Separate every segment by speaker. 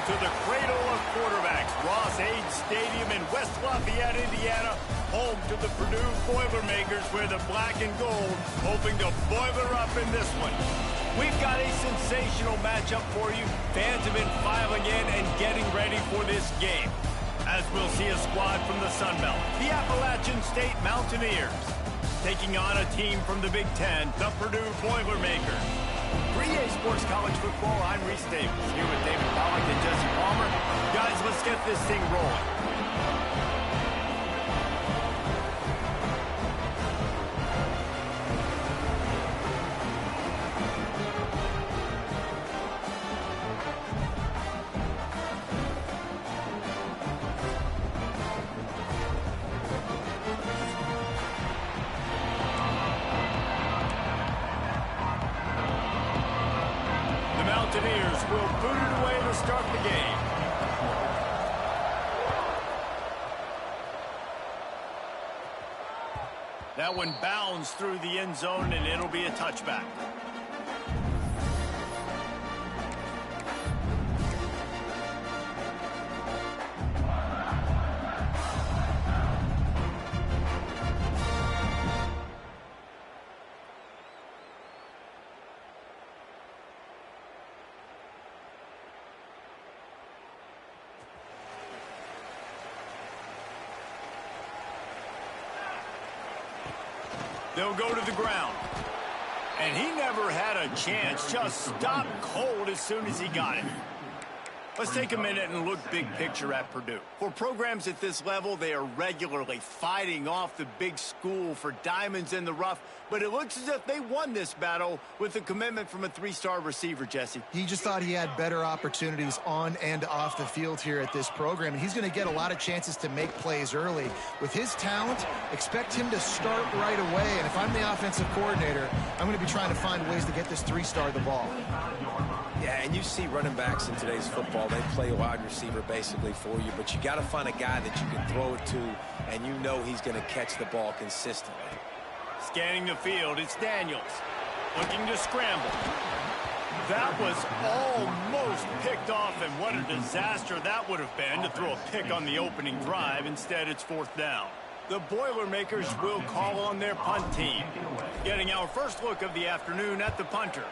Speaker 1: to the cradle of quarterbacks, Ross-Ade Stadium in West Lafayette, Indiana, home to the Purdue Boilermakers, where the black and gold hoping to boiler up in this one. We've got a sensational matchup for you. Fans have been filing in and getting ready for this game, as we'll see a squad from the Sun Belt, the Appalachian State Mountaineers, taking on a team from the Big Ten, the Purdue Boilermakers. For EA Sports College Football, I'm Reese Davis, here with David Pollack and Jesse Palmer. Guys, let's get this thing rolling. Mountaineers will boot it away to start the game. That one bounds through the end zone, and it'll be a touchback. They'll go to the ground. And he never had a chance. Just stopped cold as soon as he got it. Let's take a minute and look big picture at Purdue. For programs at this level, they are regularly fighting off the big school for diamonds in the rough. But it looks as if they won this battle with a commitment from a three-star receiver, Jesse.
Speaker 2: He just thought he had better opportunities on and off the field here at this program. And he's going to get a lot of chances to make plays early. With his talent, expect him to start right away. And if I'm the offensive coordinator, I'm going to be trying to find ways to get this three-star the ball.
Speaker 3: Yeah, and you see running backs in today's football, they play a wide receiver basically for you, but you got to find a guy that you can throw it to, and you know he's going to catch the ball consistently.
Speaker 1: Scanning the field, it's Daniels, looking to scramble. That was almost picked off, and what a disaster that would have been to throw a pick on the opening drive. Instead, it's fourth down. The Boilermakers will call on their punt team. Getting our first look of the afternoon at the punter.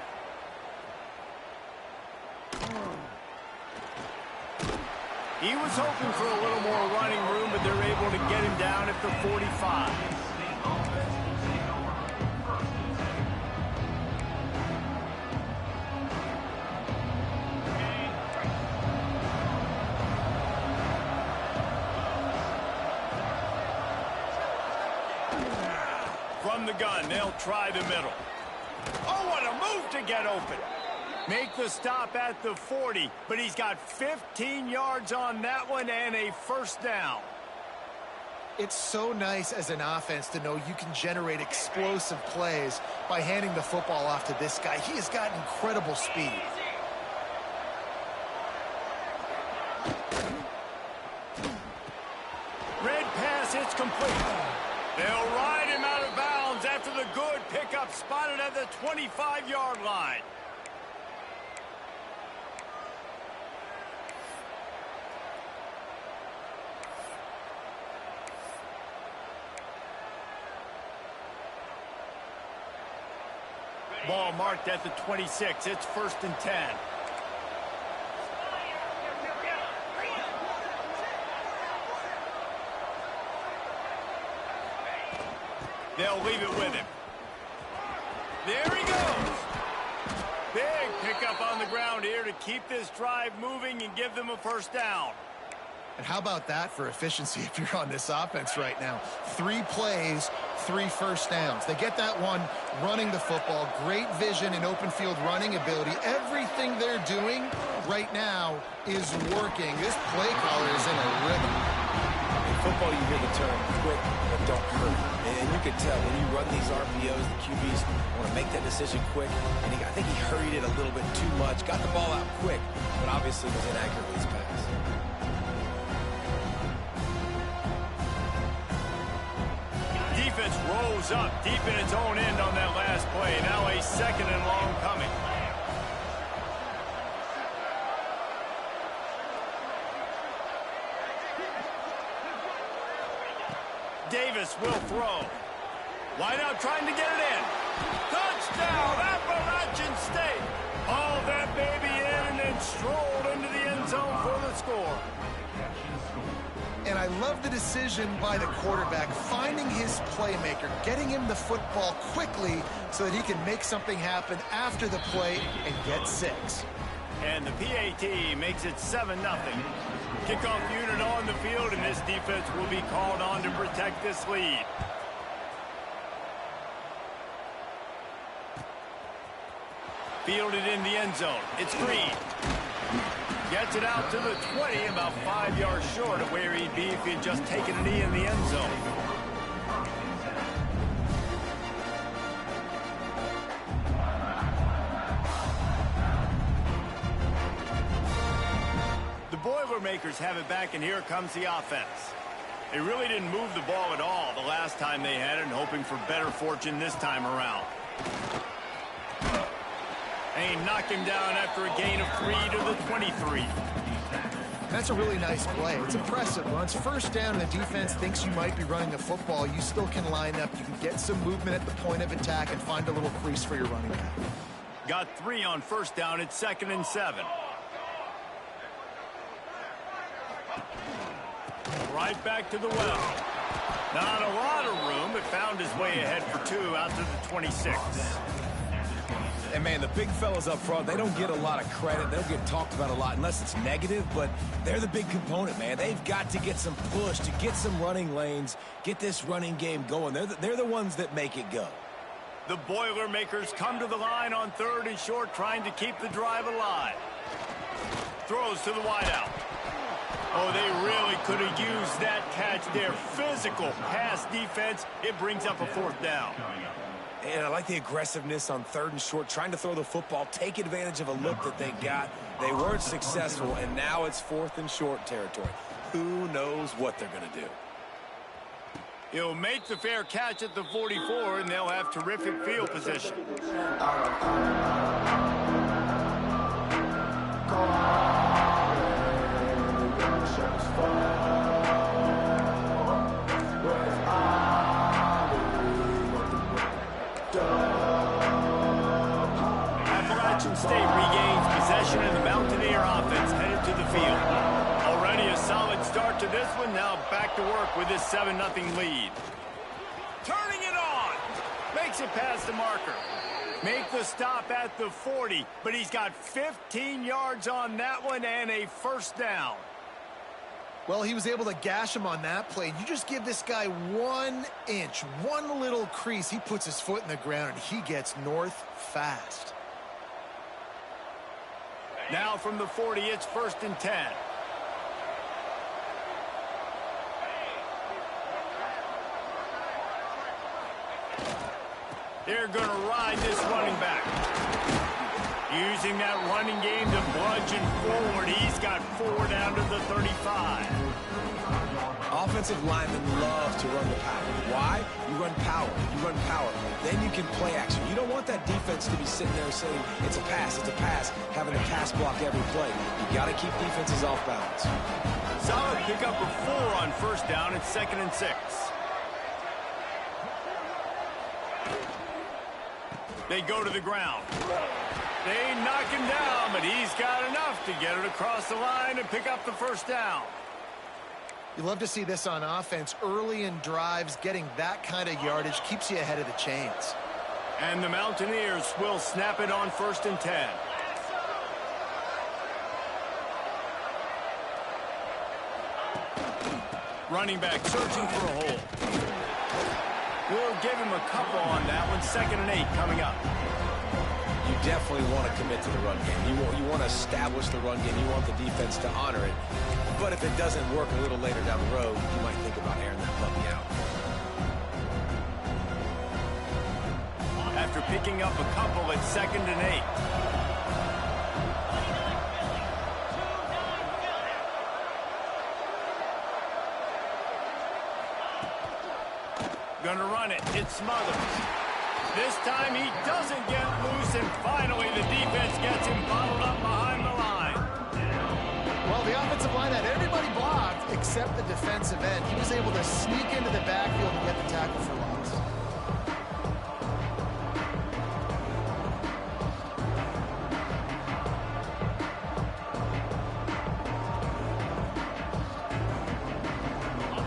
Speaker 1: He was hoping for a little more running room, but they're able to get him down at the 45. From the gun, they'll try the middle. Oh, what a move to get open. Make the stop at the 40, but he's got 15 yards on that one and a first down.
Speaker 2: It's so nice as an offense to know you can generate explosive plays by handing the football off to this guy. He has got incredible speed.
Speaker 1: Red pass, it's complete. They'll ride him out of bounds after the good pickup spotted at the 25-yard line. Ball marked at the 26. It's 1st and 10. They'll leave it with him. There he goes. Big pickup on the ground here to keep this drive moving and give them a first down.
Speaker 2: And how about that for efficiency if you're on this offense right now? 3 plays, 3 first downs. They get that one running the football. Great vision and open field running ability. Everything they're doing right now is working. This play caller is in a rhythm.
Speaker 3: In football, you hear the term quick but don't hurt. And you can tell when you run these RPOs, the QBs want to make that decision quick. And I think he hurried it a little bit too much. Got the ball out quick, but obviously was inaccurate with his pass.
Speaker 1: Defense rose up deep in its own end on that last play. Now a 2nd and long coming. Davis will throw. Wide out trying to get it in. Touchdown, Appalachian State. Hauled that baby in and then strolled into the end zone for the score.
Speaker 2: And I love the decision by the quarterback, finding his playmaker, getting him the football quickly so that he can make something happen after the play and get 6.
Speaker 1: And the PAT makes it 7-0. Kickoff unit on the field, and this defense will be called on to protect this lead. Fielded in the end zone. It's Green. Gets it out to the 20, about 5 yards short of where he'd be if he had just taken a knee in the end zone. The Boilermakers have it back, and here comes the offense. They really didn't move the ball at all the last time they had it, and hoping for better fortune this time around. And he knocked him down after a gain of 3 to the 23.
Speaker 2: That's a really nice play. It's impressive. Once first down and the defense thinks you might be running the football, you still can line up. You can get some movement at the point of attack and find a little crease for your running back.
Speaker 1: Got 3 on first down. It's 2nd and 7. Right back to the well. Not a lot of room, but found his way ahead for 2 out to the 26.
Speaker 3: And, man, the big fellas up front, they don't get a lot of credit. They don't get talked about a lot unless it's negative, but they're the big component, man. They've got to get some push, to get some running lanes, get this running game going. They're the ones that make it go.
Speaker 1: The Boilermakers come to the line on 3rd and short, trying to keep the drive alive. Throws to the wideout. Oh, they really could have used that catch there. Physical pass defense. It brings up a 4th down.
Speaker 3: And I like the aggressiveness on 3rd and short, trying to throw the football, take advantage of a look that they got. They weren't successful, and now it's 4th and short territory. Who knows what they're going to do?
Speaker 1: He'll make the fair catch at the 44, and they'll have terrific field position. Appalachian State regains possession, and the Mountaineer offense headed to the field. Already a solid start to this one. Now back to work with this 7-0 lead. Turning it on. Makes it past the marker. Make the stop at the 40, but he's got 15 yards on that one and a 1st down.
Speaker 2: Well, he was able to gash him on that play. You just give this guy 1 inch, one little crease. He puts his foot in the ground, and he gets north fast.
Speaker 1: Now from the 40, it's 1st and 10. They're going to ride this running back. Using that running game to bludgeon forward. He's got 4 down to the 35.
Speaker 3: Offensive linemen love to run the power. Why? You run power. You run power. Then you can play action. You don't want that defense to be sitting there saying, it's a pass, having to pass block every play. You got to keep defenses off balance.
Speaker 1: Solid pickup of 4 on first down. It's 2nd and 6. They go to the ground. They knock him down, but he's got enough to get it across the line and pick up the 1st down.
Speaker 2: You love to see this on offense. Early in drives, getting that kind of yardage keeps you ahead of the chains.
Speaker 1: And the Mountaineers will snap it on 1st and 10. Running back searching for a hole. We'll give him a couple on that one. 2nd and 8 coming up.
Speaker 3: You definitely want to commit to the run game. You want to establish the run game. You want the defense to honor it. But if it doesn't work a little later down the road, you might think about airing that puppy out.
Speaker 1: After picking up a couple at 2nd and 8. Gonna run it. It's Smothers. This time he doesn't get loose, and finally the defense gets him bottled up behind the line.
Speaker 2: Well, the offensive line had everybody blocked except the defensive end. He was able to sneak into the backfield and get the tackle for loss.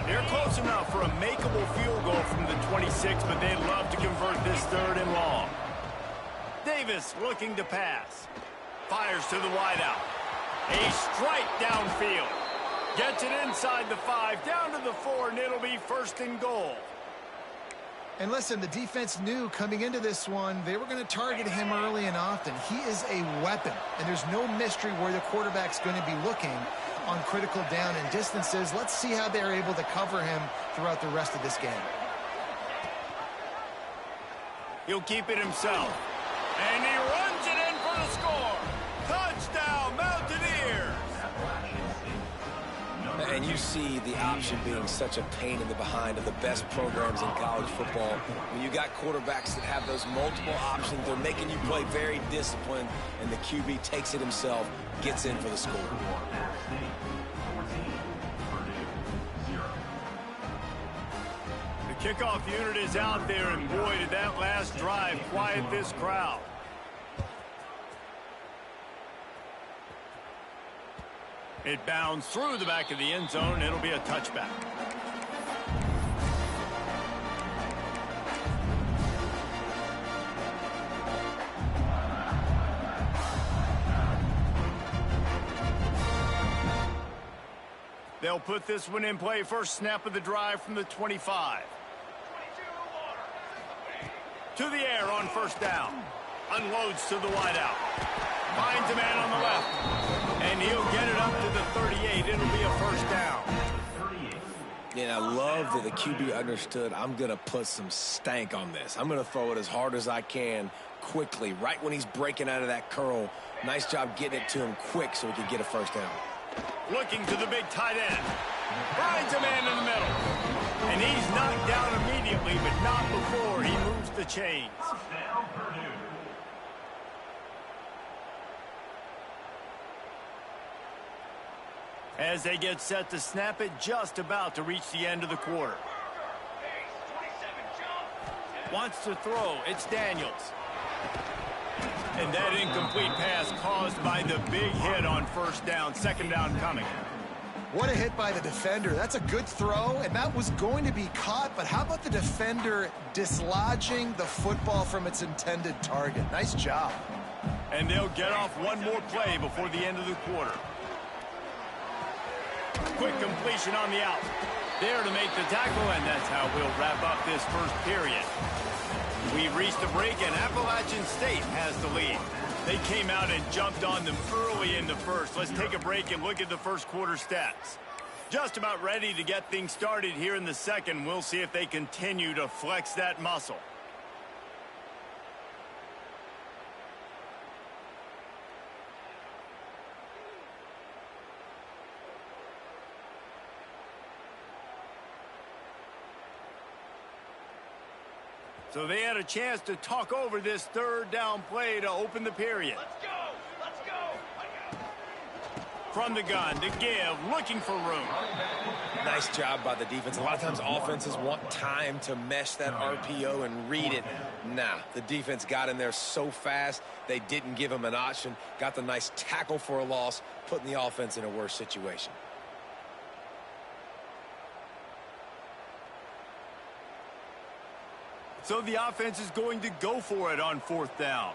Speaker 1: They're close enough for a makeable field goal from the 26, but they'd love to convert this 3rd and long. Davis looking to pass. Fires to the wideout. A strike downfield. Gets it inside the 5, down to the 4, and it'll be 1st and goal.
Speaker 2: And listen, the defense knew coming into this one, they were going to target him early and often. He is a weapon, and there's no mystery where the quarterback's going to be looking on critical down and distances. Let's see how they're able to cover him throughout the rest of this game.
Speaker 1: He'll keep it himself. And he runs it in for the score. Touchdown, Mountaineers!
Speaker 3: And you see the option being such a pain in the behind of the best programs in college football. When you got quarterbacks that have those multiple options, they're making you play very disciplined, and the QB takes it himself, gets in for the score.
Speaker 1: The kickoff unit is out there, and boy, did that last drive quiet this crowd. It bounds through the back of the end zone, and it'll be a touchback. They'll put this one in play. First snap of the drive from the 25. To the air on 1st down. Unloads to the wideout. Finds a man on the left. And he'll get it up to the 38. It'll be a 1st down.
Speaker 3: Yeah, I love that the QB understood, I'm going to put some stank on this. I'm going to throw it as hard as I can quickly, right when he's breaking out of that curl. Nice job getting it to him quick so he could get a 1st down.
Speaker 1: Looking to the big tight end. Finds a man in the middle. And he's knocked down immediately, but not before he moves the chains. As they get set to snap it, just about to reach the end of the quarter. Wants to throw. It's Daniels. And that incomplete pass caused by the big hit on 1st down. 2nd down coming.
Speaker 2: What a hit by the defender. That's a good throw, and that was going to be caught, but how about the defender dislodging the football from its intended target? Nice job.
Speaker 1: And they'll get off one more play before the end of the quarter. Quick completion on the out. There to make the tackle, and that's how we'll wrap up this 1st period. We've reached the break, and Appalachian State has the lead. They came out and jumped on them early in the 1st. Let's take a break and look at the 1st quarter stats. Just about ready to get things started here in the 2nd. We'll see if they continue to flex that muscle. So they had a chance to talk over this 3rd down play to open the period. Let's go! Let's go! From the gun to give, looking for room.
Speaker 3: Nice job by the defense. A lot of times offenses want time to mesh that RPO and read it. Nah, the defense got in there so fast, they didn't give him an option. Got the nice tackle for a loss, putting the offense in a worse situation.
Speaker 1: So the offense is going to go for it on 4th down.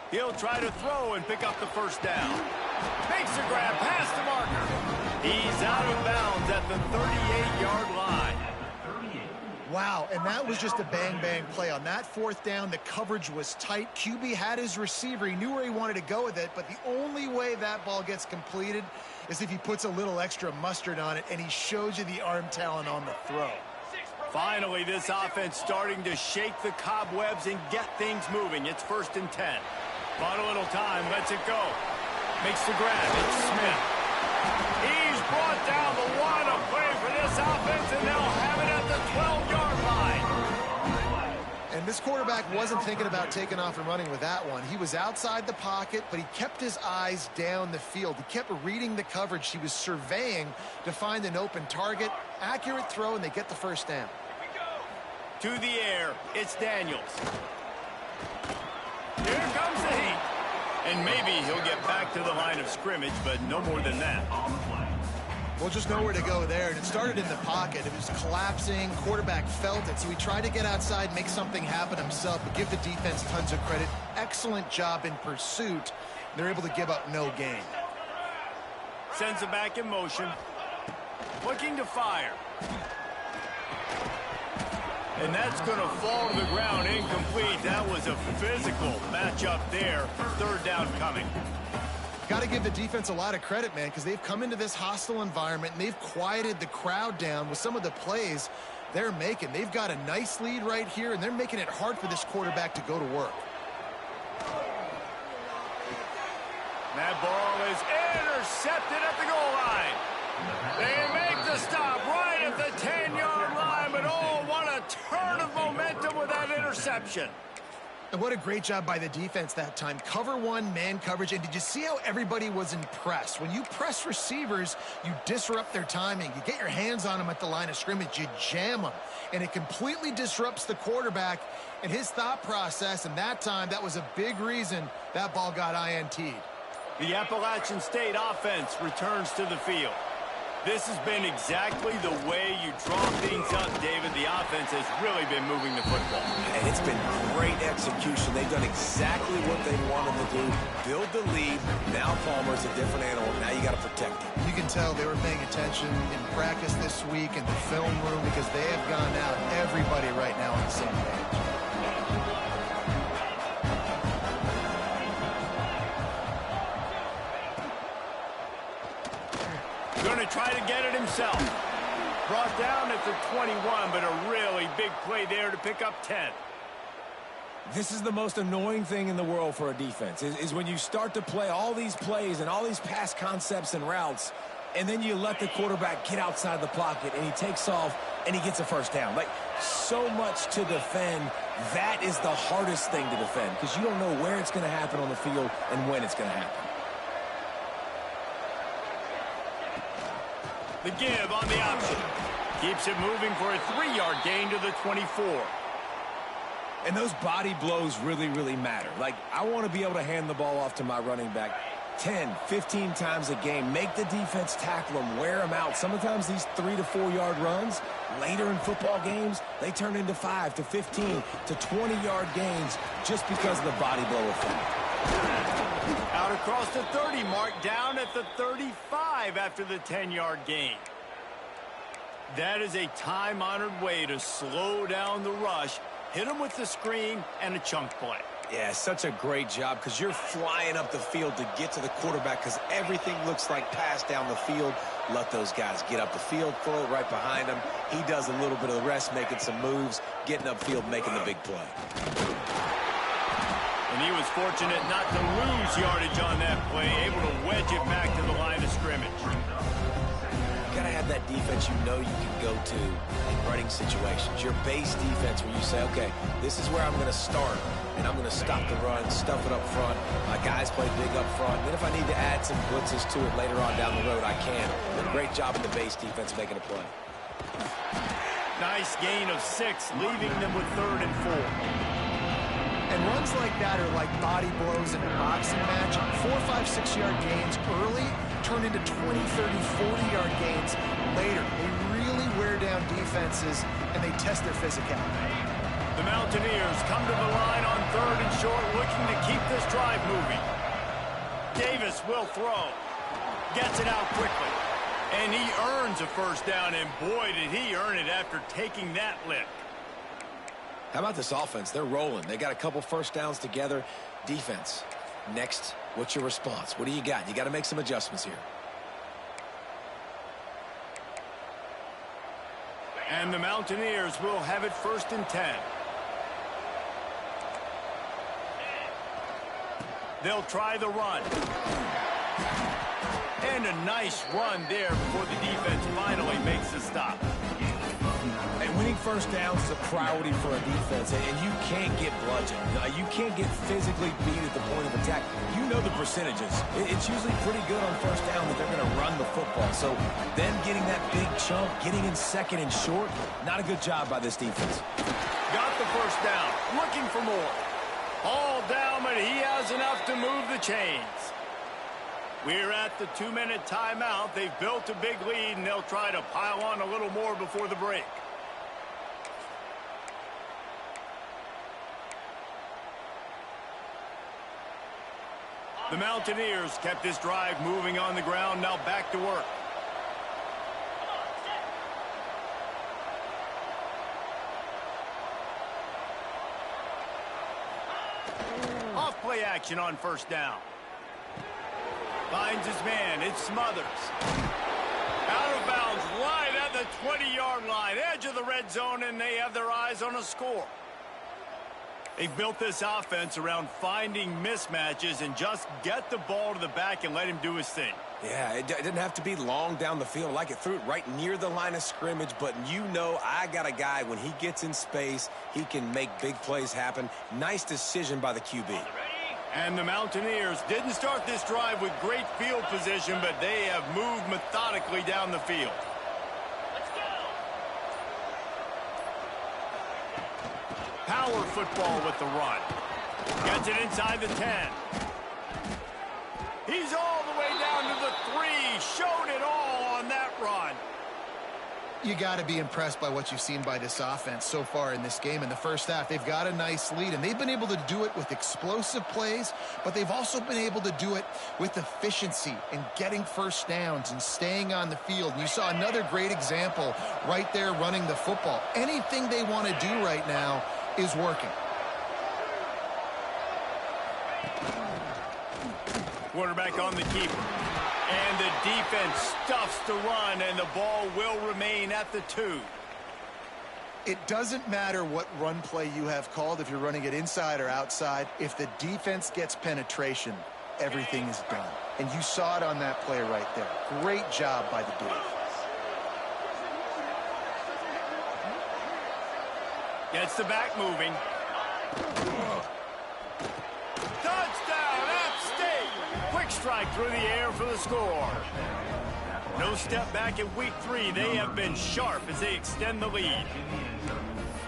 Speaker 1: He'll try to throw and pick up the 1st down. Makes the grab past the marker. He's out of bounds at the 38-yard line.
Speaker 2: Wow, and that was just a bang-bang play. On that 4th down, the coverage was tight. QB had his receiver. He knew where he wanted to go with it, but the only way that ball gets completed is if he puts a little extra mustard on it, and he shows you the arm talent on the throw.
Speaker 1: Finally, this offense starting to shake the cobwebs and get things moving. It's 1st and 10. Bought a little time, lets it go. Makes the grab, it's Smith. He's brought down the line of play for this offense, and they'll have it at the 12-yard line.
Speaker 2: And And this quarterback wasn't thinking about taking off and running with that one. He was outside the pocket, but he kept his eyes down the field. He kept reading the coverage. He was surveying to find an open target. Accurate throw, and they get the first down.
Speaker 1: To the air, it's Daniels. Here comes the heat. And maybe he'll get back to the line of scrimmage, but no more than that.
Speaker 2: Well, just nowhere to go there, and it started in the pocket. It was collapsing. Quarterback felt it, so he tried to get outside, make something happen himself, but give the defense tons of credit. Excellent job in pursuit. They're able to give up no gain.
Speaker 1: Sends it back in motion. Looking to fire. And that's going to fall to the ground incomplete. That was a physical matchup there. Third down coming.
Speaker 2: Got to give the defense a lot of credit, man, because they've come into this hostile environment, and they've quieted the crowd down with some of the plays they're making. They've got a nice lead right here, and they're making it hard for this quarterback to go to work.
Speaker 1: That ball is intercepted at the goal line. They make the stop right at the 10-yard line, but oh, what a turn of momentum with that interception.
Speaker 2: And what a great job by the defense that time. Cover one, man coverage. And did you see how everybody was impressed? When you press receivers, you disrupt their timing. You get your hands on them at the line of scrimmage. You jam them. And it completely disrupts the quarterback and his thought process. And that time, that was a big reason that ball got INT'd.
Speaker 1: The Appalachian State offense returns to the field. This has been exactly the way you draw things up, David. The offense has really been moving the football.
Speaker 3: And it's been great execution. They've done exactly what they wanted to do. Build the lead. Now Palmer's a different animal. Now you got to protect him.
Speaker 2: You can tell they were paying attention in practice this week in the film room because they have gone out, everybody right now on the same page.
Speaker 1: Going to try to get it himself. Brought down at the 21, but a really big play there to pick up 10.
Speaker 3: This is the most annoying thing in the world for a defense, is when you start to play all these plays and all these pass concepts and routes, and then you let the quarterback get outside the pocket, and he takes off, and he gets a first down. Like, so much to defend. That is the hardest thing to defend, because you don't know where it's going to happen on the field and when it's going to happen.
Speaker 1: The give on the option. Keeps it moving for a 3-yard gain to the 24.
Speaker 3: And those body blows really, really matter. Like, I want to be able to hand the ball off to my running back 10, 15 times a game. Make the defense tackle them, wear them out. Sometimes these 3 to 4 yard runs, later in football games, they turn into 5 to 15 to 20-yard gains just because of the body blow effect.
Speaker 1: Out across the 30 mark, down at the 35 after the 10-yard gain. That is a time-honored way to slow down the rush, hit them with the screen, and a chunk play.
Speaker 3: Yeah, such a great job because you're flying up the field to get to the quarterback because everything looks like pass down the field. Let those guys get up the field, throw it right behind him. He does a little bit of the rest, making some moves, getting upfield, making the big play.
Speaker 1: And he was fortunate not to lose yardage on that play, able to wedge it back to the line of scrimmage.
Speaker 3: You got to have that defense you know you can go to in running situations. Your base defense where you say, okay, this is where I'm going to start, and I'm going to stop the run, stuff it up front. My guys play big up front. Then if I need to add some blitzes to it later on down the road, I can. But great job in the base defense making a play.
Speaker 1: Nice gain of 6, leaving them with 3rd and 4.
Speaker 2: And runs like that are like body blows in a boxing match. 4, 5, 6-yard gains early turn into 20, 30, 40-yard gains later. They really wear down defenses, and they test their physicality.
Speaker 1: The Mountaineers come to the line on 3rd and short, looking to keep this drive moving. Davis will throw. Gets it out quickly. And he earns a first down, and boy, did he earn it after taking that lift.
Speaker 3: How about this offense? They're rolling. They got a couple first downs together. Defense, next, what's your response? What do you got? You got to make some adjustments here.
Speaker 1: And the Mountaineers will have it 1st and 10. They'll try the run. And a nice run there before the defense finally makes the stop.
Speaker 3: And winning first downs is a priority for a defense, and you can't get bludgeoned. You can't get physically beat at the point of attack. You know the percentages. It's usually pretty good on first down that they're going to run the football. So then getting that big chunk, getting in second and short, not a good job by this defense.
Speaker 1: Got the first down, looking for more. All down, but he has enough to move the chains. We're at the 2-minute timeout. They've built a big lead, and they'll try to pile on a little more before the break. The Mountaineers kept this drive moving on the ground. Now back to work. Off play action on first down. Finds his man. It's Smothers. Out of bounds, right at the 20-yard line. Edge of the red zone, and they have their eyes on a score. They've built this offense around finding mismatches and just get the ball to the back and let him do his thing.
Speaker 3: Yeah, it didn't have to be long down the field. Like it threw it right near the line of scrimmage, but you know I got a guy, when he gets in space, he can make big plays happen. Nice decision by the QB.
Speaker 1: And the Mountaineers didn't start this drive with great field position, but they have moved methodically down the field. Power football with the run. Gets it inside the 10. He's all the way down to the 3. Showed it all on that run.
Speaker 2: You got to be impressed by what you've seen by this offense so far in this game. In the first half, they've got a nice lead, and they've been able to do it with explosive plays, but they've also been able to do it with efficiency and getting first downs and staying on the field. And you saw another great example right there running the football. Anything they want to do right now is working.
Speaker 1: Quarterback on the keeper. And the defense stuffs the run, and the ball will remain at the 2.
Speaker 2: It doesn't matter what run play you have called, if you're running it inside or outside. If the defense gets penetration, everything is done. And you saw it on that play right there. Great job by the defense.
Speaker 1: Gets the back moving. Touchdown, App State! Quick strike through the air for the score. No step back in week 3. They have been sharp as they extend the lead.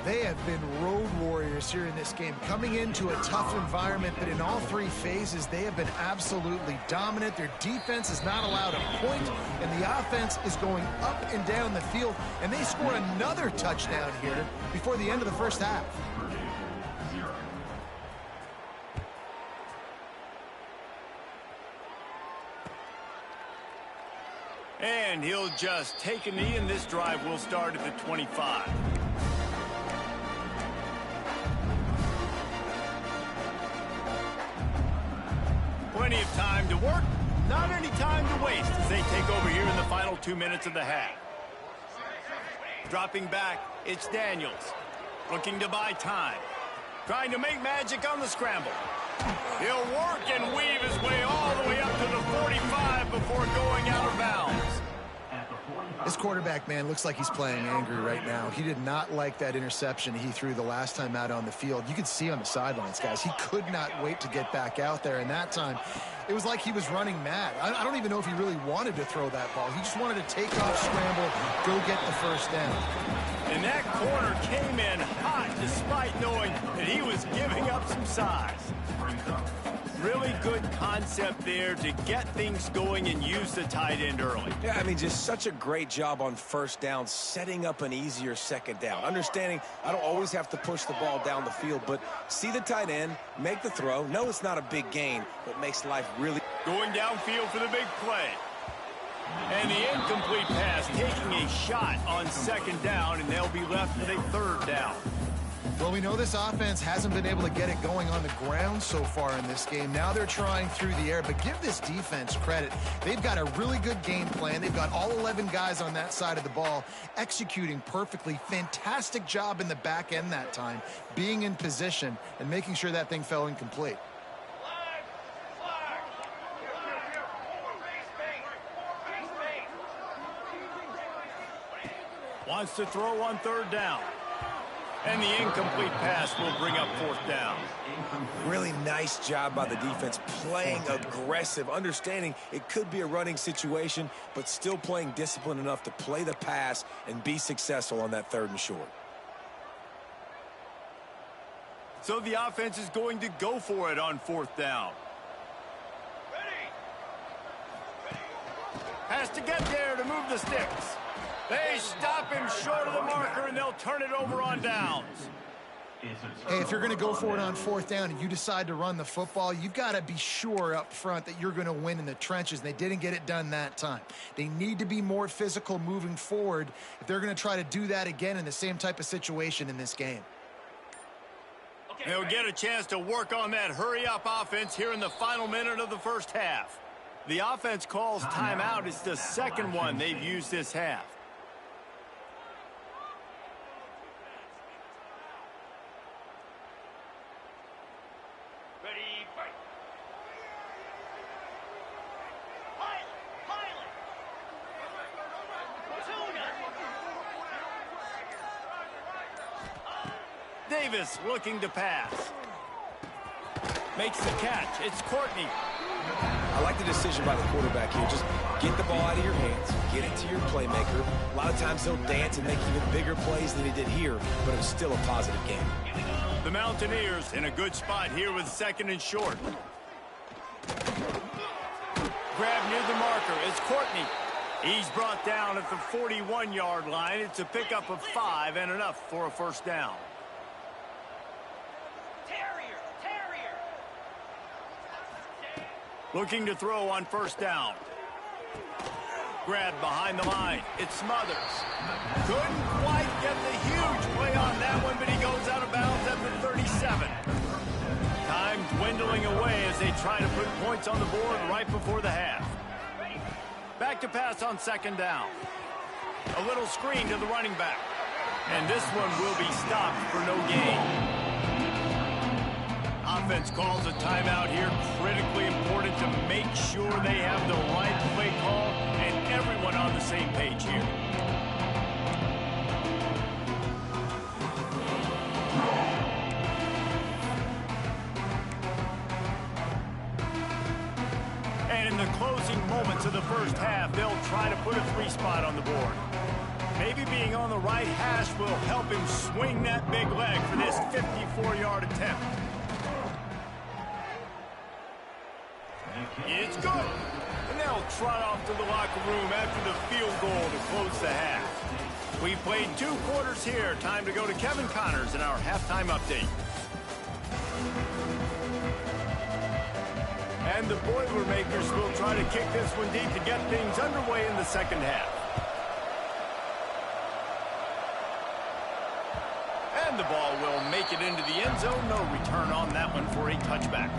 Speaker 2: They have been road warriors here in this game, coming into a tough environment, but in all 3 phases, they have been absolutely dominant. Their defense is not allowed a point, and the offense is going up and down the field, and they score another touchdown here before the end of the first half.
Speaker 1: And he'll just take a knee, and this drive will start at the 25. Plenty of time to work, not any time to waste as they take over here in the final 2 minutes of the half. Dropping back, it's Daniels. Looking to buy time. Trying to make magic on the scramble. He'll work and weave his way all the way up to the 45 before going out of bounds.
Speaker 2: This quarterback, man, looks like he's playing angry right now. He did not like that interception he threw the last time out on the field. You could see on the sidelines, guys, he could not wait to get back out there. And that time, it was like he was running mad. I don't even know if he really wanted to throw that ball. He just wanted to take off, scramble, go get the first down.
Speaker 1: And that corner came in hot despite knowing that he was giving up some size. Really good concept there to get things going and use the tight end early.
Speaker 3: Yeah, I mean, just such a great job on first down, setting up an easier second down. Understanding I don't always have to push the ball down the field, but see the tight end, make the throw. No, it's not a big gain, but makes life really...
Speaker 1: Going downfield for the big play. And the incomplete pass taking a shot on second down, and they'll be left with a third down.
Speaker 2: Well, we know this offense hasn't been able to get it going on the ground so far in this game. Now they're trying through the air, but give this defense credit. They've got a really good game plan. They've got all 11 guys on that side of the ball executing perfectly. Fantastic job in the back end that time, being in position and making sure that thing fell incomplete.
Speaker 1: Wants to throw on third down. And the incomplete pass will bring up 4th down.
Speaker 3: Really nice job by the defense, playing aggressive, understanding it could be a running situation, but still playing disciplined enough to play the pass and be successful on that 3rd and short.
Speaker 1: So the offense is going to go for it on 4th down. Has to get there to move the sticks. They stop him short of the marker, and they'll turn it over on downs.
Speaker 2: Hey, if you're going to go for it on 4th down and you decide to run the football, you've got to be sure up front that you're going to win in the trenches. They didn't get it done that time. They need to be more physical moving forward if they're going to try to do that again in the same type of situation in this game.
Speaker 1: They'll get a chance to work on that hurry-up offense here in the final minute of the 1st half. The offense calls timeout. It's the 2nd one they've used this half. Davis looking to pass. Makes the catch. It's Courtney.
Speaker 3: I like the decision by the quarterback here. Just get the ball out of your hands, get it to your playmaker. A lot of times he'll dance and make even bigger plays than he did here, but it was still a positive game.
Speaker 1: The Mountaineers in a good spot here with 2nd and short. Grab near the marker. It's Courtney. He's brought down at the 41-yard line. It's a pickup of 5 and enough for a 1st down. Looking to throw on 1st down. Grab behind the line. It's Smothers. Couldn't quite get the huge play on that one, but he goes out of bounds at the 37. Time dwindling away as they try to put points on the board right before the half. Back to pass on 2nd down. A little screen to the running back. And this one will be stopped for no gain. Offense calls a timeout here. Critically important to make sure they have the right play call and everyone on the same page here. And in the closing moments of the 1st half, they'll try to put a 3-spot on the board. Maybe being on the right hash will help him swing that big leg for this 54-yard attempt. It's good. And they'll trot off to the locker room after the field goal to close the half. We've played 2 quarters here. Time to go to Kevin Connors in our halftime update. And the Boilermakers will try to kick this one deep to get things underway in the 2nd half. And the ball will make it into the end zone. No return on that one for a touchback.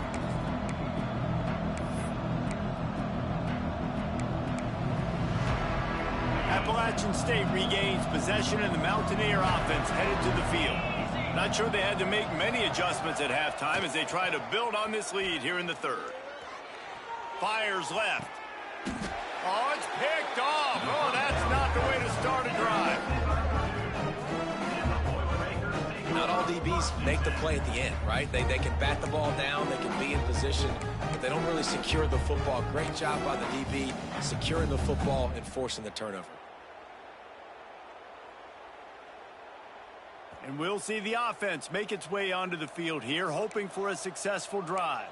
Speaker 1: Appalachian State regains possession, and the Mountaineer offense headed to the field. Not sure they had to make many adjustments at halftime as they try to build on this lead here in the 3rd. Fires left. Oh, it's picked off. Oh, that's not the way to start a drive.
Speaker 3: Not all DBs make the play at the end, right? They can bat the ball down, they can be in position, but they don't really secure the football. Great job by the DB securing the football and forcing the turnover.
Speaker 1: And we'll see the offense make its way onto the field here, hoping for a successful drive.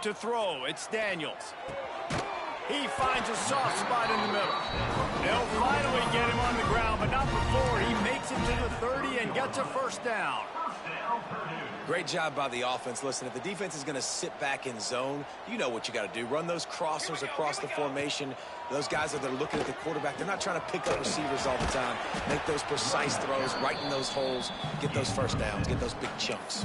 Speaker 1: To throw, it's Daniels. He finds a soft spot in the middle. They'll finally get him on the ground, but not before he makes it to the 30 and gets a 1st down.
Speaker 3: Great job by the offense. Listen, if the defense is going to sit back in zone, you know what you got to do. Run those crossers across the formation. Those guys that are looking at the quarterback, they're not trying to pick up receivers all the time. Make those precise throws, right in those holes, get those 1st downs, get those big chunks.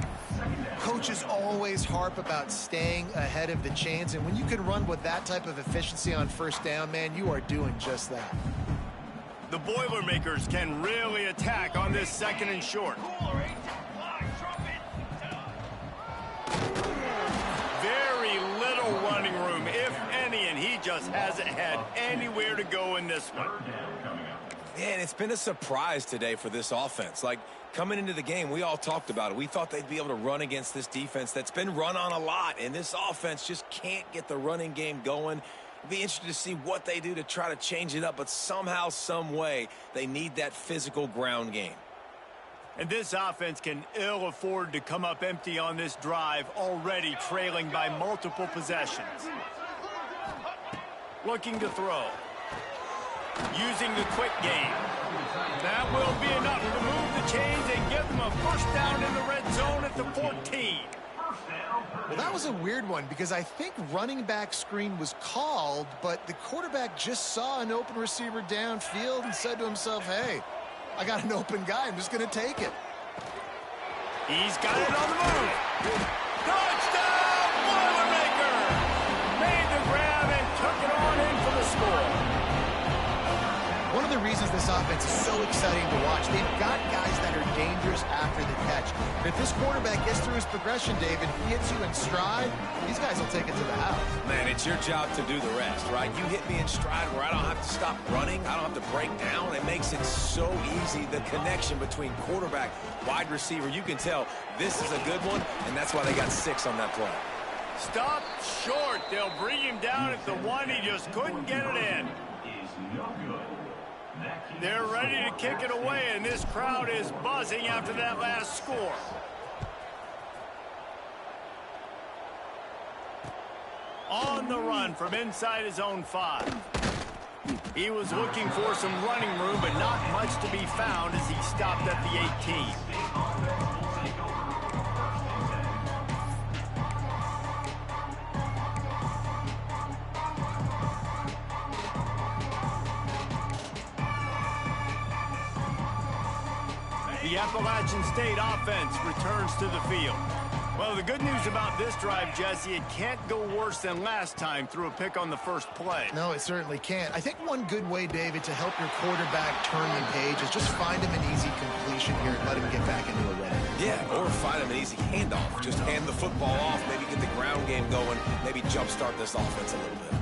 Speaker 2: Coaches always harp about staying ahead of the chains, and when you can run with that type of efficiency on 1st down, man, you are doing just that.
Speaker 1: The Boilermakers can really attack on this 2nd and short. Very little running room, if any, and he just has hasn't had anywhere to go in this one.
Speaker 3: Man, it's been a surprise today for this offense. Like, coming into the game, we all talked about it. We thought they'd be able to run against this defense that's been run on a lot, and this offense just can't get the running game going. It'll be interesting to see what they do to try to change it up, but somehow, some way, they need that physical ground game.
Speaker 1: And this offense can ill afford to come up empty on this drive, already trailing by multiple possessions. Looking to throw. Using the quick game. That will be enough to move the chains and give them a first down in the red zone at the 14.
Speaker 2: Well, that was a weird one because I think running back screen was called, but the quarterback just saw an open receiver downfield and said to himself, hey, I got an open guy. I'm just going to take it.
Speaker 1: He's got it on the move. Touchdown, Boilermaker! Made the grab and took it on in for the score.
Speaker 2: One of the reasons this offense is so exciting to watch, they've got guys that are dangerous after the catch. But if this quarterback gets through his progression, David, he hits you in stride, these guys will take it to the house.
Speaker 3: Man, it's your job to do the rest, right? You hit me in stride where I don't have to stop running. I don't have to break down. It makes it so easy. The connection between quarterback, wide receiver, you can tell this is a good one, and that's why they got 6 on that play.
Speaker 1: Stop short. They'll bring him down at the 1. He just couldn't get it in. They're ready to kick it away, and this crowd is buzzing after that last score. On the run from inside his own 5. He was looking for some running room, but not much to be found as he stopped at the 18. The Appalachian State offense returns to the field. Well, the good news about this drive, Jesse, it can't go worse than last time through a pick on the first play.
Speaker 2: No, it certainly can't. I think one good way, David, to help your quarterback turn the page is just find him an easy completion here and let him get back into a rhythm.
Speaker 3: Yeah, or find him an easy handoff. Just hand the football off, maybe get the ground game going, maybe jumpstart this offense a little bit.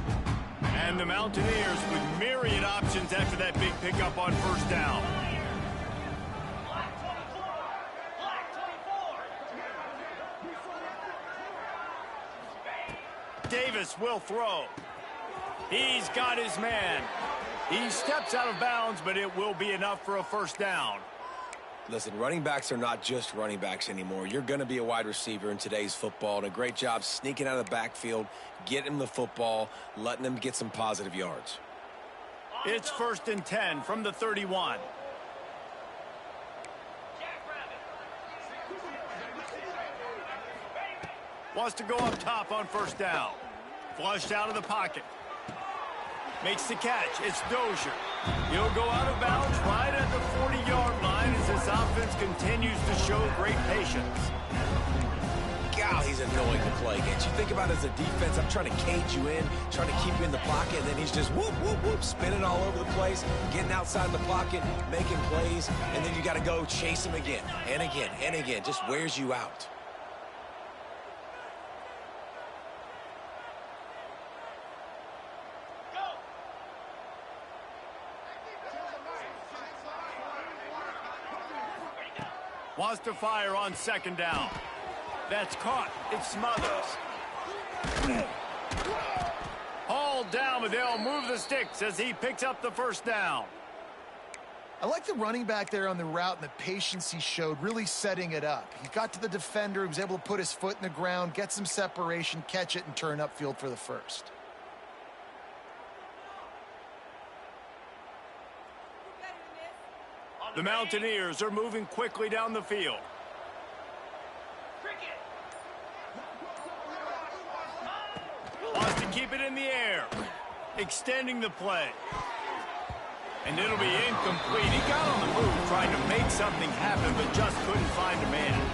Speaker 1: And the Mountaineers with myriad options after that big pickup on first down. Davis will throw. He's got his man. He steps out of bounds, but it will be enough for a first down.
Speaker 3: Listen, running backs are not just running backs anymore. You're going to be a wide receiver in today's football, and a great job sneaking out of the backfield, getting him the football, letting him get some positive yards.
Speaker 1: It's 1st and 10 from the 31. Wants to go up top on first down. Flushed out of the pocket. Makes the catch. It's Dozier. He'll go out of bounds right at the 40-yard line as this offense continues to show great patience.
Speaker 3: God, he's annoying to play against. You think about it as a defense, I'm trying to cage you in, trying to keep you in the pocket, and then he's just whoop, whoop, whoop, spinning all over the place, getting outside the pocket, making plays, and then you got to go chase him again and again and again. Just wears you out.
Speaker 1: Wants to fire on second down. That's caught. It smothers. Hauled down, but they'll move the sticks as he picks up the first down.
Speaker 2: I like the running back there on the route and the patience he showed, really setting it up. He got to the defender, he was able to put his foot in the ground, get some separation, catch it, and turn upfield for the first.
Speaker 1: The Mountaineers are moving quickly down the field. Wants to keep it in the air. Extending the play. And it'll be incomplete. He got on the move trying to make something happen, but just couldn't find a man.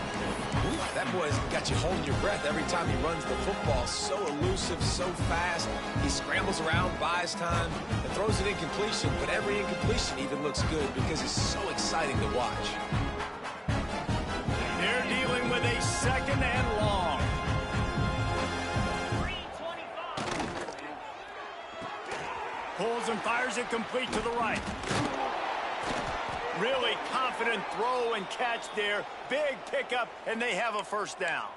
Speaker 3: That boy's got you holding your breath every time he runs the football. So elusive, so fast. He scrambles around, buys time, and throws an incompletion. But every incompletion even looks good because he's so exciting to watch.
Speaker 1: They're dealing with a second and long. scrambles and fires it complete to the right. Really confident throw and catch there. Big pickup, and they have a first down.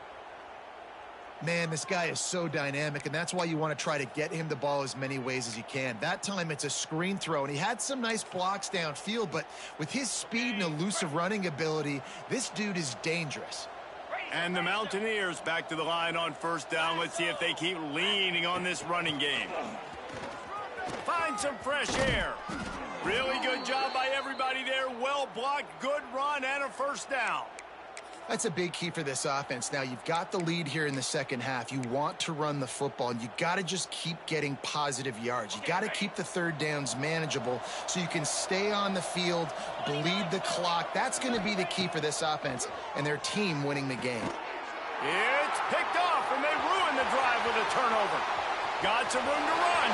Speaker 2: Man, this guy is so dynamic, and that's why you want to try to get him the ball as many ways as you can. That time, it's a screen throw, and he had some nice blocks downfield, but with his speed and elusive running ability, this dude is dangerous.
Speaker 1: And the Mountaineers back to the line on first down. Let's see if they keep leaning on this running game. Find some fresh air. Really good job by everybody there. Well blocked, good run, and a first down.
Speaker 2: That's a big key for this offense. Now, you've got the lead here in the second half. You want to run the football, and you got to just keep getting positive yards. You got to keep the third downs manageable so you can stay on the field, bleed the clock. That's going to be the key for this offense and their team winning the game.
Speaker 1: It's picked off, and they ruin the drive with a turnover. Got some room to run.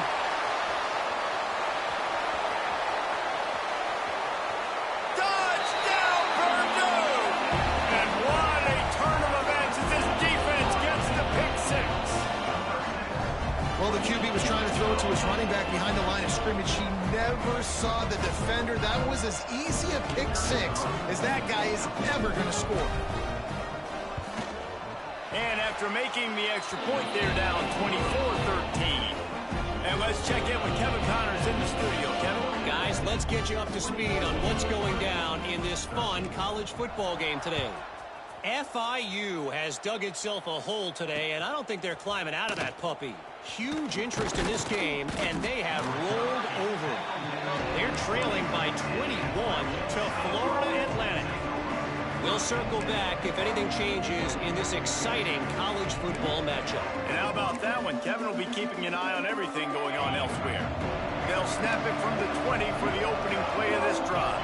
Speaker 1: Touchdown, Purdue! And what a turn of events as this defense gets the pick six.
Speaker 2: Well, the QB was trying to throw it to his running back behind the line of scrimmage. He never saw the defender. That was as easy a pick six as that guy is ever going to score.
Speaker 1: And after making the extra point, they're down 24-13. And let's check in with Kevin Connors in the studio. Kevin?
Speaker 4: Guys, let's get you up to speed on what's going down in this fun college football game today. FIU has dug itself a hole today, and I don't think they're climbing out of that puppy. Huge interest in this game, and they have rolled over. They're trailing by 21 to Florida Atlantic. We'll circle back if anything changes in this exciting college football matchup.
Speaker 1: And how about that one? Kevin will be keeping an eye on everything going on elsewhere. They'll snap it from the 20 for the opening play of this drive.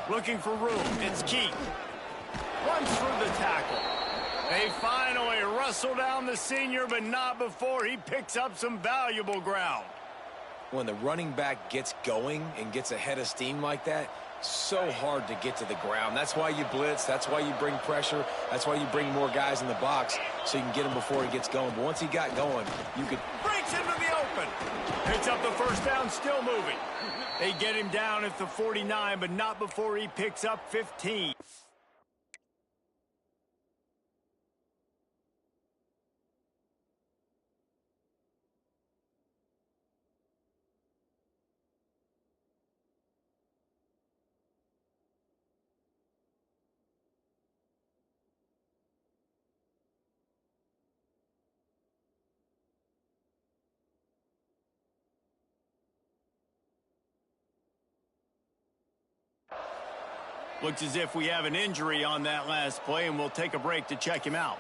Speaker 1: Looking for room. It's Keith. Runs through the tackle. They finally wrestle down the senior, but not before he picks up some valuable ground.
Speaker 3: When the running back gets going and gets ahead of steam like that, so hard to get to the ground. That's why you blitz. That's why you bring pressure. That's why you bring more guys in the box so you can get him before he gets going. But once he got going, you could...
Speaker 1: Breaks into the open. Picks up the first down, still moving. They get him down at the 49, but not before he picks up 15. Looks as if we have an injury on that last play, and we'll take a break to check him out.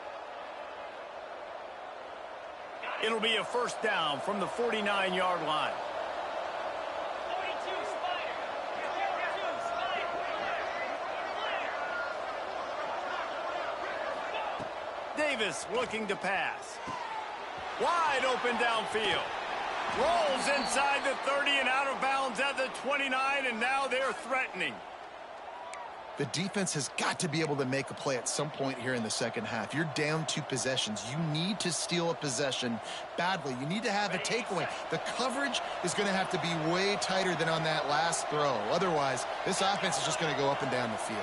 Speaker 1: It'll be a first down from the 49-yard line. Davis looking to pass. Wide open downfield. Rolls inside the 30 and out of bounds at the 29, and now they're threatening.
Speaker 2: The defense has got to be able to make a play at some point here in the second half. You're down 2 possessions. You need to steal a possession badly. You need to have a takeaway. The coverage is going to have to be way tighter than on that last throw. Otherwise, this offense is just going to go up and down the field.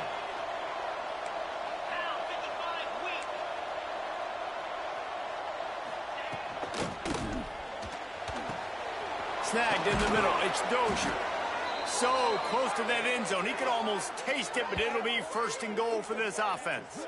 Speaker 1: Snagged in the middle. It's Dozier. So close to that end zone. He could almost taste it, but it'll be first and goal for this offense.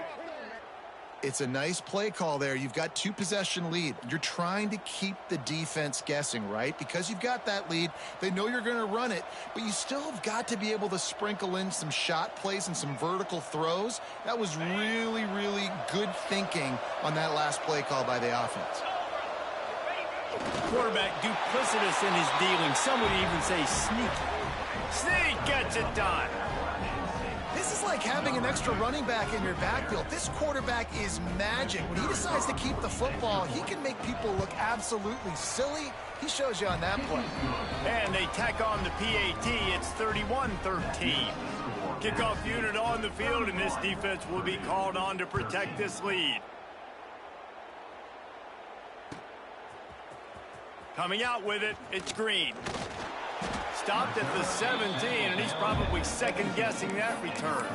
Speaker 2: It's a nice play call there. You've got 2 possession lead. You're trying to keep the defense guessing, right? Because you've got that lead. They know you're going to run it, but you still have got to be able to sprinkle in some shot plays and some vertical throws. That was really, really good thinking on that last play call by the offense.
Speaker 1: Quarterback duplicitous in his dealing. Some would even say sneaky. Sneak gets it done.
Speaker 2: This is like having an extra running back in your backfield. This quarterback is magic. When he decides to keep the football, he can make people look absolutely silly. He shows you on that play.
Speaker 1: And they tack on the PAT. It's 31-13. Kickoff unit on the field, and this defense will be called on to protect this lead. Coming out with it, it's Green. Stopped at the 17, and he's probably second-guessing that return.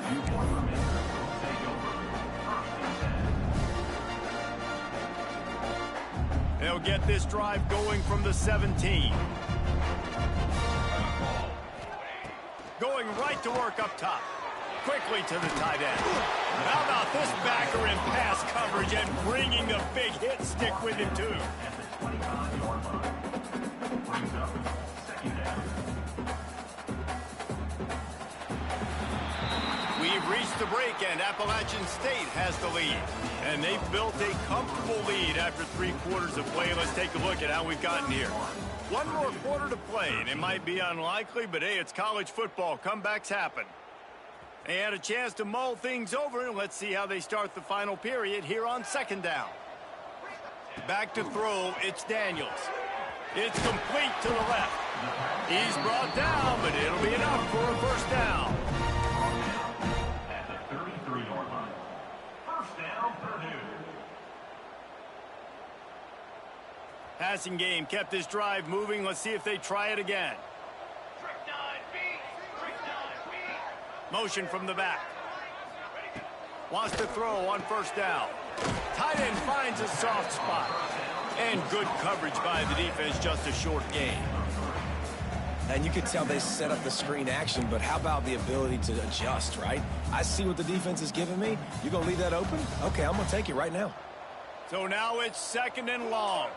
Speaker 1: They'll get this drive going from the 17. Going right to work up top. Quickly to the tight end. How about this backer in pass coverage and bringing the big hit stick with him, too? We've reached the break, and Appalachian State has the lead. And they've built a comfortable lead after 3 quarters of play. Let's take a look at how we've gotten here. One more quarter to play, and it might be unlikely, but hey, it's college football. Comebacks happen. They had a chance to mull things over, and let's see how they start the final period here on second down. Back to throw, it's Daniels. It's complete to the left. He's brought down, but it'll be enough for a first down.
Speaker 5: At the 33-yard line. First down, Purdue.
Speaker 1: Passing game kept this drive moving. Let's see if they try it again. Motion from the back. Wants to throw on first down. Tight end finds a soft spot. And good coverage by the defense, just a short gain.
Speaker 3: And you can tell they set up the screen action, but how about the ability to adjust, right? I see what the defense is giving me. You going to leave that open? Okay, I'm going to take it right now.
Speaker 1: So now it's second and long.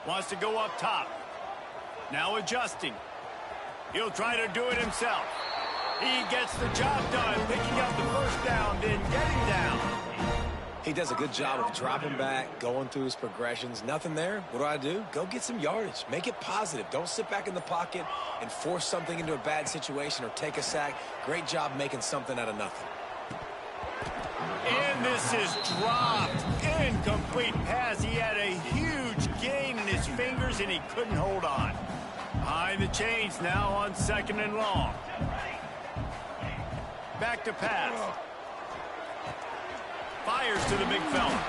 Speaker 1: Wants to go up top. Now adjusting. He'll try to do it himself. He gets the job done, picking up the first down, then getting down.
Speaker 3: He does a good job of dropping back, going through his progressions. Nothing there. What do? Go get some yardage. Make it positive. Don't sit back in the pocket and force something into a bad situation or take a sack. Great job making something out of nothing.
Speaker 1: And this is dropped. Incomplete pass. He had a huge gain in his fingers, and he couldn't hold on. Behind the chains now on second and long. Back to pass. Fires to the big fella.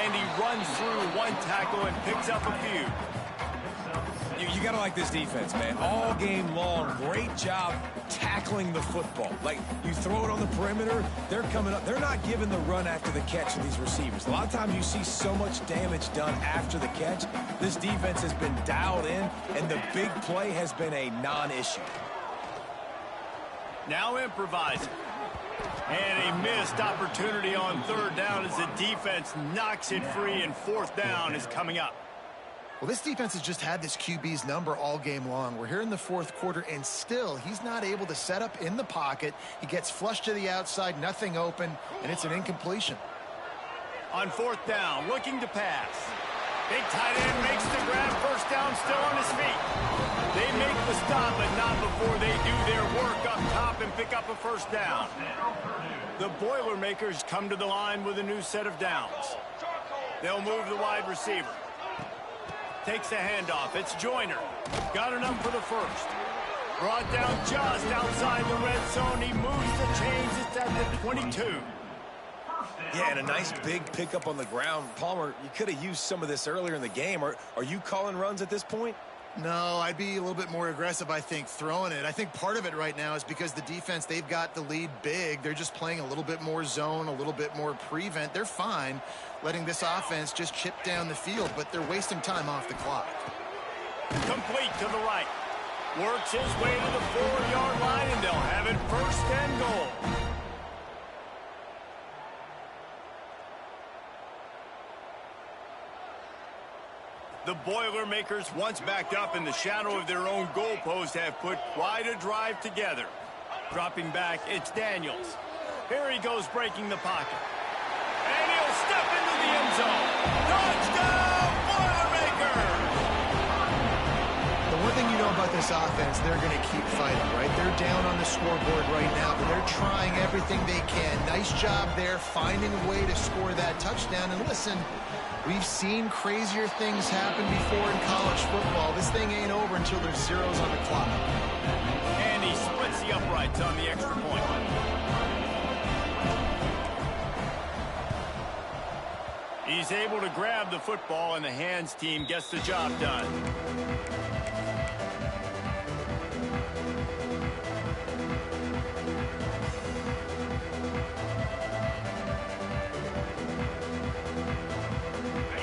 Speaker 1: And he runs through one tackle and picks up a few.
Speaker 3: You got to like this defense, man. All game long, great job tackling the football. Like, you throw it on the perimeter, they're coming up. They're not giving the run after the catch to these receivers. A lot of times you see so much damage done after the catch. This defense has been dialed in, and the big play has been a non-issue.
Speaker 1: Now improvising. And a missed opportunity on third down as the defense knocks it free, and fourth down is coming up.
Speaker 2: Well, this defense has just had this QB's number all game long. We're here in the fourth quarter, and still he's not able to set up in the pocket. He gets flushed to the outside, nothing open, and it's an incompletion.
Speaker 1: On fourth down, looking to pass. Big tight end makes the grab, first down, still on his feet. They make the stop, but not before they do their work up top and pick up a first down. The Boilermakers come to the line with a new set of downs. They'll move the wide receiver. Takes the handoff. It's Joyner. Got enough for the first. Brought down just outside the red zone. He moves the chains. It's at the 22.
Speaker 3: Yeah, and a nice big pickup on the ground. Palmer, you could have used some of this earlier in the game. Are you calling runs at this point?
Speaker 2: No, I'd be a little bit more aggressive, I think, throwing it. I think part of it right now is because the defense, they've got the lead big. They're just playing a little bit more zone, a little bit more prevent. They're fine letting this offense just chip down the field, but they're wasting time off the clock.
Speaker 1: Complete to the right. Works his way to the 4-yard line, and they'll have it first and goal. The Boilermakers, once backed up in the shadow of their own goalpost, have put quite a drive together. Dropping back, it's Daniels. Here he goes, breaking the pocket. And he'll step into the end zone. Touchdown, Boilermakers!
Speaker 2: The one thing you know about this offense, they're going to keep fighting, right? They're down on the scoreboard right now, but they're trying everything they can. Nice job there, finding a way to score that touchdown. And listen, we've seen crazier things happen before in college football. This thing ain't over until there's zeros on the clock.
Speaker 1: And he splits the uprights on the extra point. He's able to grab the football, and the hands team gets the job done.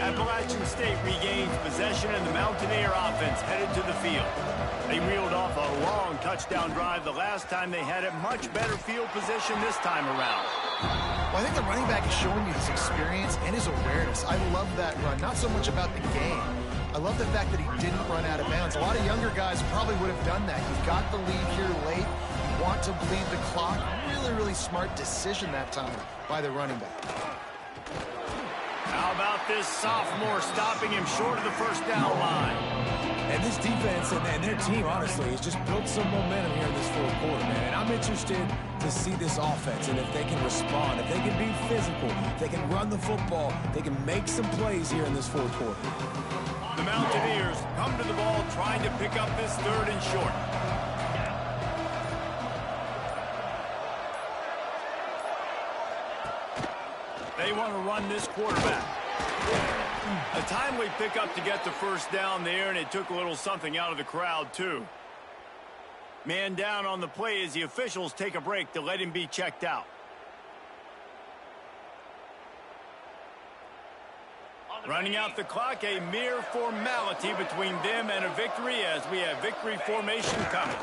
Speaker 1: Appalachian State regains possession, and the Mountaineer offense headed to the field. They reeled off a long touchdown drive the last time they had a much better field position this time around.
Speaker 2: Well, I think the running back is showing you his experience and his awareness. I love that run, not so much about the game. I love the fact that he didn't run out of bounds. A lot of younger guys probably would have done that. You've got the lead here late. You want to bleed the clock. Really, really smart decision that time by the running back.
Speaker 1: How about this sophomore stopping him short of the first down line?
Speaker 3: And this defense and their team, honestly, has just built some momentum here in this fourth quarter, man. And I'm interested to see this offense and if they can respond, if they can be physical, if they can run the football, they can make some plays here in this fourth quarter.
Speaker 1: The Mountaineers come to the ball trying to pick up this third and short. They want to run this quarterback. A timely pickup to get the first down there, and it took a little something out of the crowd, too. Man down on the play as the officials take a break to let him be checked out. Running out the clock, a mere formality between them and a victory as we have victory formation coming.